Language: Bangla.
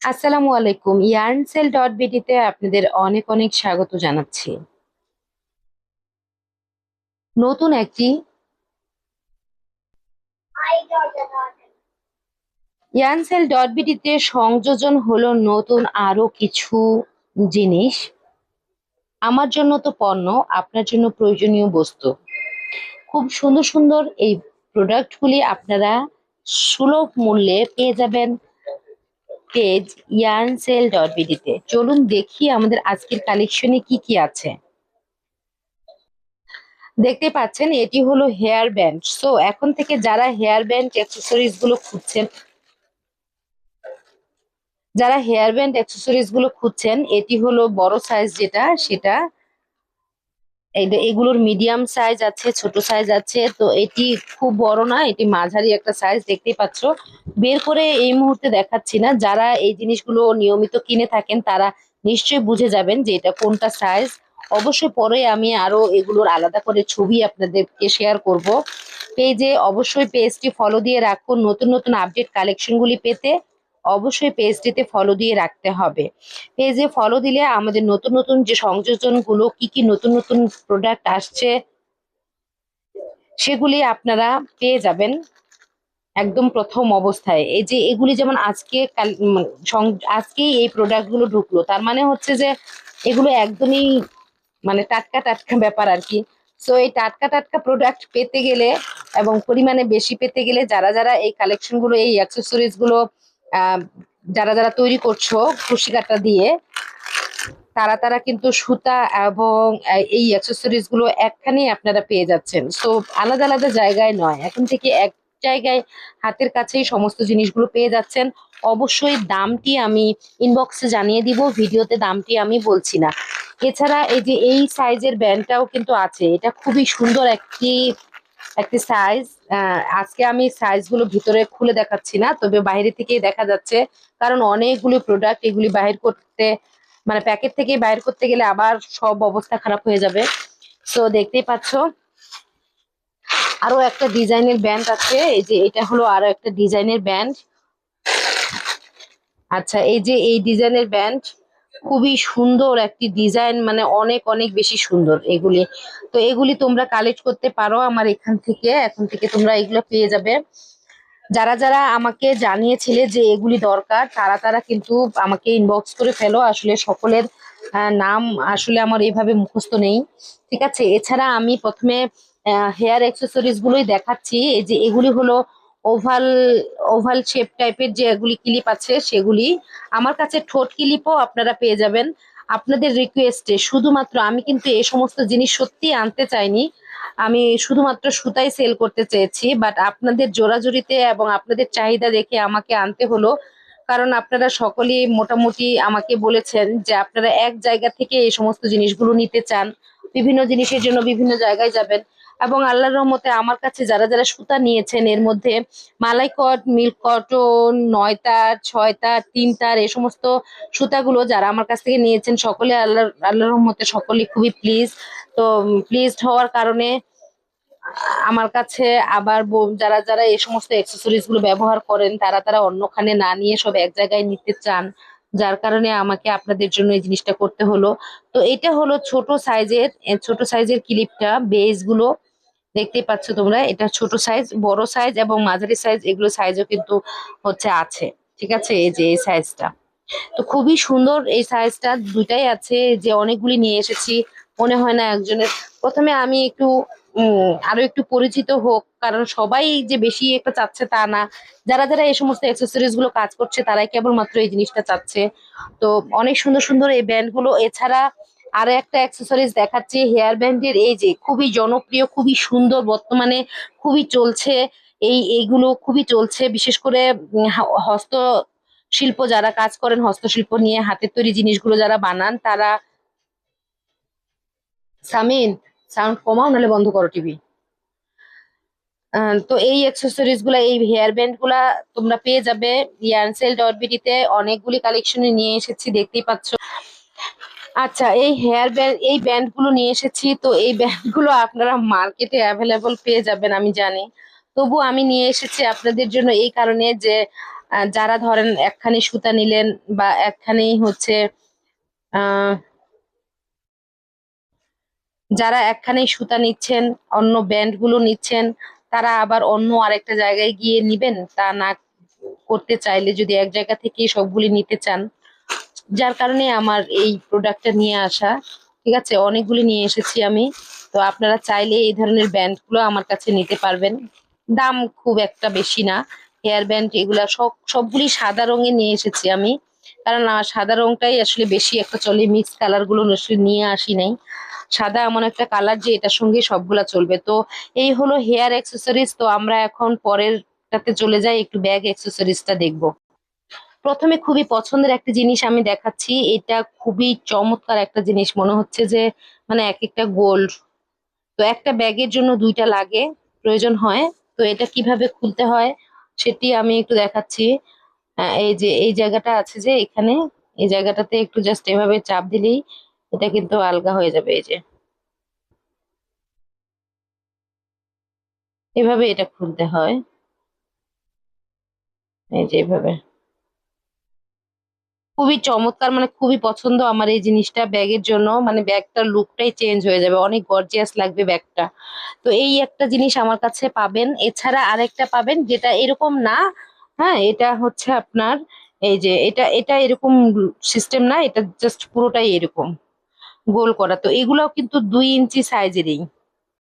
আসসালামু আলাইকুম। ইয়ার্নসেল ডট বিডিতে আপনাদের অনেক অনেক স্বাগত জানাচ্ছি। নতুন একটি ইয়ার্নসেল ডট বিডিতে সংযোজন হলো নতুন আরো কিছু জিনিস। আমার জন্য তো পণ্য, আপনার জন্য প্রয়োজনীয় বস্তু। খুব সুন্দর সুন্দর এই প্রোডাক্টগুলি আপনারা সুলভ মূল্যে পেয়ে যাবেন পেজ ইয়ার্নসেল ডট বিডিতে। চলুন দেখি আমাদের আজকের কালেকশনে কি কি আছে। দেখতে পাচ্ছেন এটি হলো হেয়ার ব্যান্ড। সো এখন থেকে যারা হেয়ার ব্যান্ড অ্যাক্সেসরিজ গুলো খুঁজছেন, এটি হলো বড় সাইজ যেটা সেটা। এগুলোর মিডিয়াম সাইজ আছে, ছোট সাইজ আছে। তো এটি খুব বড় না, এটি মাঝারি একটা সাইজ। দেখতেই পাচ্ছ, বের করে এই মুহূর্তে দেখাচ্ছি না। যারা এই জিনিসগুলো নিয়মিত কিনে থাকেন তারা নিশ্চয়ই বুঝে যাবেন যে এটা কোনটা সাইজ। অবশ্যই পরে আমি আরো এগুলোর আলাদা করে ছবি আপনাদেরকে শেয়ার করব পেজে। অবশ্যই পেজটি ফলো দিয়ে রাখুন। নতুন নতুন আপডেট কালেকশন গুলি পেতে অবশ্যই পেজটিতে ফলো দিয়ে রাখতে হবে। পেজে ফলো দিলে আমাদের নতুন নতুন যে সংযোজন গুলো, কি কি নতুন নতুন প্রোডাক্ট আসছে সেগুলি আপনারা পেয়ে যাবেন একদম প্রথম অবস্থায়। এই যে এগুলি যেমন আজকেই এই প্রোডাক্ট গুলো ঢুকলো, তার মানে হচ্ছে যে এগুলো একদমই মানে টাটকা টাটকা ব্যাপার আর কি। সো এই টাটকা টাটকা প্রোডাক্ট পেতে গেলে এবং পরিমাণে বেশি পেতে গেলে যারা যারা এই কালেকশন গুলো, এই অ্যাক্সেসরিজ গুলো আহ যারা যারা তৈরি করছো কুশি কাটা দিয়ে, তারা তারা কিন্তু সুতা এবং এই অ্যাক্সেসরিজ গুলো একখানেই আপনারা পেয়ে যাচ্ছেন। সো আলাদা আলাদা জায়গায় নয়, এখন থেকে এক জায়গায় হাতের কাছেই সমস্ত জিনিসগুলো পেয়ে যাচ্ছেন। অবশ্যই দামটি আমি ইনবক্সে জানিয়ে দিব, ভিডিওতে দামটি আমি বলছি না। এছাড়া এই যে এই সাইজের ব্যান্ডটাও কিন্তু আছে, এটা খুবই সুন্দর একটি একটি সাইজ। আজকে আমি সাইজগুলো ভিতরে খুলে দেখাচ্ছি না, তবে বাইরে থেকেই দেখা যাচ্ছে। কারণ অনেকগুলো প্রোডাক্ট, এগুলি বাহির করতে মানে প্যাকেট থেকে বাইর করতে গেলে আবার সব অবস্থা খারাপ হয়ে যাবে। সো দেখতেই পাচ্ছ আরো একটা ডিজাইনের ব্যান্ড আছে। এই যে এটা হলো আরো একটা ডিজাইনের ব্যান্ড। আচ্ছা, এই যে এই ডিজাইনের ব্যান্ড খুবই সুন্দর একটি ডিজাইন, মানে অনেক অনেক বেশি সুন্দর এগুলি। তো এগুলি তোমরা কালেক্ট করতে পারো আমার এখান থেকে, এখন থেকে তোমরা এগুলো পেয়ে যাবে। যারা যারা আমাকে জানিয়েছিলে যে এগুলি দরকার, তারা তারা কিন্তু আমাকে ইনবক্স করে ফেলো। আসলে সকলের নাম আসলে আমার এইভাবে মুখস্থ নেই, ঠিক আছে। এছাড়া আমি প্রথমে হেয়ার অ্যাক্সেসরিজ গুলোই দেখাচ্ছি। এই যে এগুলি হলো ওভাল ওভাল শেপ টাইপের যে এগুলি ক্লিপ আছে সেগুলি। আমার কাছে ঠোঁট ক্লিপও আপনারা পেয়ে যাবেন আপনাদের রিকোয়েস্টে। শুধুমাত্র আমি কিন্তু এই সমস্ত জিনিস সত্যি আনতে চাইনি, আমি শুধুমাত্র সুতাই সেল করতে চেয়েছি। বাট আপনাদের জোরাজুরিতে এবং আপনাদের চাহিদা দেখে আমাকে আনতে হলো। কারণ আপনারা সকলেই মোটামুটি আমাকে বলেছেন যে আপনারা এক জায়গা থেকে এই সমস্ত জিনিসগুলো নিতে চান, বিভিন্ন জিনিসের জন্য বিভিন্ন জায়গায় যাবেন। এবং আল্লাহর রহমতে আমার কাছে যারা যারা সুতা নিয়েছেন এর মধ্যে মালাই কট, মিল্ক কটন, 9 তার, 6 তার, 3 তার এই সমস্ত সুতাগুলো যারা আমার কাছ থেকে নিয়েছেন সকলে আল্লাহর রহমতে সকলেই খুবই তো প্লিজড হওয়ার কারণে আমার কাছে আবার যারা যারা এই সমস্ত অ্যাক্সেসরিজ গুলো ব্যবহার করেন তারা তারা অন্যখানে না নিয়ে সব এক জায়গায় নিতে চান, যার কারণে আমাকে আপনাদের জন্য এই জিনিসটা করতে হলো। তো এটা হলো ছোট সাইজের ক্লিপটা, বেস গুলো দেখতেই পাচ্ছ তোমরা। এটা ছোট সাইজ, বড় সাইজ এবং মাঝারি সাইজ, এগুলো সাইজও কিন্তু আছে, ঠিক আছে। এই যে এই সাইজটা তো খুবই সুন্দর, এই সাইজটা দুইটাই আছে। যে অনেকগুলি নিয়ে এসেছি, মনে হয় না একজনের। প্রথমে আমি একটু আরো একটু পরিচিত হোক, কারণ সবাই যে বেশি একটা চাচ্ছে তা না। যারা যারা এই সমস্ত অ্যাক্সেসরিজ গুলো কাজ করছে তারাই কেবলমাত্র এই জিনিসটা চাচ্ছে। তো অনেক সুন্দর সুন্দর এই ব্যান্ড গুলো। এছাড়া আরো একটা অ্যাক্সেসরিজ দেখাচ্ছি হেয়ার ব্যান্ডের, এই যে খুবই জনপ্রিয়, খুবই সুন্দর, বর্তমানে খুবই চলছে। এইগুলো খুবই চলছে, বিশেষ করে হস্ত শিল্প যারা কাজ করেন, হস্তশিল্প নিয়ে হাতের তৈরি জিনিসগুলো যারা বানান তারা। সামিন, সাউন্ড কমাও নাহলে বন্ধ করো টিভি। তো এই অ্যাক্সেসরিজ গুলা, এই হেয়ার ব্যান্ড গুলা তোমরা পেয়ে যাবে ইয়ানসেল ডট বিডিতে। অনেকগুলি কালেকশনে নিয়ে এসেছি, দেখতেই পাচ্ছ। আচ্ছা, এই হেয়ার ব্যান্ড, এই ব্যান্ড গুলো নিয়ে এসেছি। তো এই ব্যান্ড গুলো আপনারা মার্কেটে অ্যাভেলেবল পেয়ে যাবেন আমি জানি, তবু আমি নিয়ে এসেছি আপনাদের জন্য এই কারণে যে যারা ধরেন একখানি সুতা নিলেন বা একখানি হচ্ছে আহ যারা একখানেই সুতা নিচ্ছেন, অন্য ব্যান্ড গুলো নিচ্ছেন, তারা আবার অন্য আরেকটা জায়গায় গিয়ে নিবেন তা না করতে চাইলে যদি এক জায়গা থেকে সবগুলি নিতে চান, যার কারণে আমার এই প্রোডাক্টটা নিয়ে আসা। ঠিক আছে, অনেকগুলি নিয়ে এসেছি আমি। তো আপনারা চাইলে এই ধরনের ব্যান্ড গুলো আমার কাছে নিতে পারবেন। দাম খুব একটা বেশি না। হেয়ার ব্যান্ড এগুলা সবগুলি সাদা রঙে নিয়ে এসেছি আমি, কারণ সাদা রংটাই আসলে বেশি একটা চলে, মিক্স কালার গুলো আসলে নিয়ে আসি নাই। সাদা এমন একটা কালার যে এটার সঙ্গে সবগুলা চলবে। তো এই হলো হেয়ার অ্যাক্সেসরিজ। তো আমরা এখন পরেরটাতে চলে যাই, একটু ব্যাগ অ্যাক্সেসরিজটা দেখবো। প্রথমে খুবই পছন্দের একটা জিনিস আমি দেখাচ্ছি। এটা খুবই চমৎকার একটা জিনিস, মনে হচ্ছে যে মানে এক একটা গোল্ড। তো একটা ব্যাগের জন্য দুইটা লাগে, প্রয়োজন হয়। তো এটা কিভাবে খুলতে হয় সেটি আমি একটু দেখাচ্ছি। এই যে এই জায়গাটা আছে যে এখানে, এই জায়গাটাতে একটু জাস্ট এভাবে চাপ দিলেই এটা কিন্তু আলগা হয়ে যাবে। এই যে এভাবে এটা খুলতে হয়, এই যে এভাবে। খুবই চমৎকার, মানে খুবই পছন্দ আমার এই জিনিসটা ব্যাগের জন্য। মানে ব্যাগটার লুকটাই চেঞ্জ হয়ে যাবে, অনেক গর্জিয়াস লাগবে ব্যাগটা। তো এই একটা জিনিস আমার কাছে পাবেন। এছাড়া আরেকটা পাবেন যেটা এরকম না। হ্যাঁ, এটা হচ্ছে আপনার এই যে এটা এরকম সিস্টেম না, এটা জাস্ট পুরোটাই এরকম গোল করা। তো এগুলাও কিন্তু 2 ইঞ্চি সাইজেরই।